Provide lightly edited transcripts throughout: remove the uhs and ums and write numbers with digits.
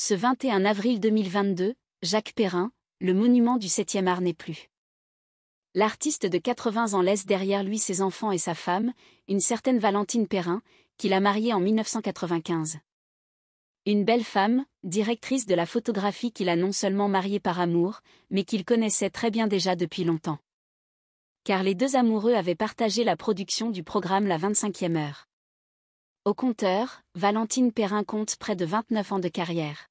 Ce 21 avril 2022, Jacques Perrin, le monument du 7e art n'est plus. L'artiste de 80 ans laisse derrière lui ses enfants et sa femme, une certaine Valentine Perrin, qu'il a mariée en 1995. Une belle femme, directrice de la photographie qu'il a non seulement mariée par amour, mais qu'il connaissait très bien déjà depuis longtemps. Car les deux amoureux avaient partagé la production du programme La 25e heure. Au compteur, Valentine Perrin compte près de 29 ans de carrière.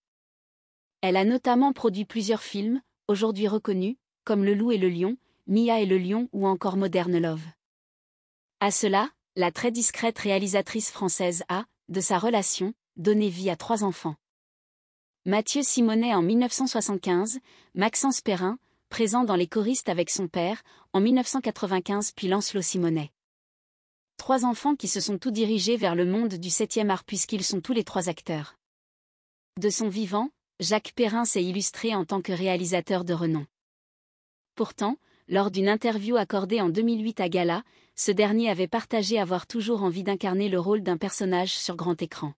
Elle a notamment produit plusieurs films, aujourd'hui reconnus, comme Le Loup et le Lion, Mia et le Lion ou encore Modern Love. À cela, la très discrète réalisatrice française a, de sa relation, donné vie à 3 enfants. Mathieu Simonet en 1975, Maxence Perrin, présent dans Les choristes avec son père, en 1995 puis Lancelot Simonet. 3 enfants qui se sont tous dirigés vers le monde du 7e art puisqu'ils sont tous les 3 acteurs. De son vivant, Jacques Perrin s'est illustré en tant que réalisateur de renom. Pourtant, lors d'une interview accordée en 2008 à Gala, ce dernier avait partagé avoir toujours envie d'incarner le rôle d'un personnage sur grand écran.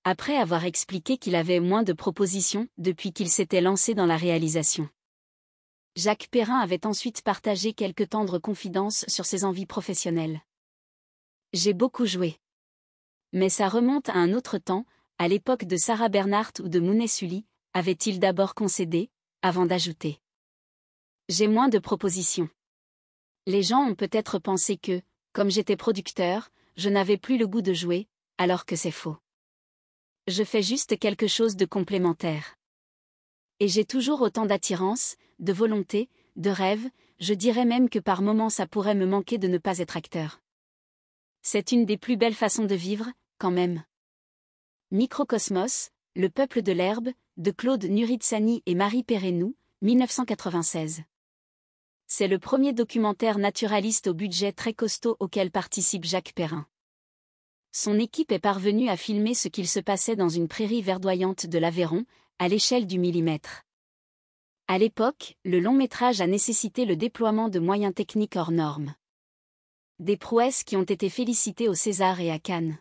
Après avoir expliqué qu'il avait moins de propositions depuis qu'il s'était lancé dans la réalisation. Jacques Perrin avait ensuite partagé quelques tendres confidences sur ses envies professionnelles. J'ai beaucoup joué. Mais ça remonte à un autre temps, à l'époque de Sarah Bernhardt ou de Mounet Sully, avait-il d'abord concédé, avant d'ajouter. J'ai moins de propositions. Les gens ont peut-être pensé que, comme j'étais producteur, je n'avais plus le goût de jouer, alors que c'est faux. Je fais juste quelque chose de complémentaire. Et j'ai toujours autant d'attirance, de volonté, de rêve, je dirais même que par moments ça pourrait me manquer de ne pas être acteur. C'est une des plus belles façons de vivre, quand même. Microcosmos, Le peuple de l'herbe, de Claude Nuritsani et Marie Perrenou, 1996. C'est le premier documentaire naturaliste au budget très costaud auquel participe Jacques Perrin. Son équipe est parvenue à filmer ce qu'il se passait dans une prairie verdoyante de l'Aveyron, à l'échelle du millimètre. À l'époque, le long-métrage a nécessité le déploiement de moyens techniques hors normes. Des prouesses qui ont été félicitées au César et à Cannes.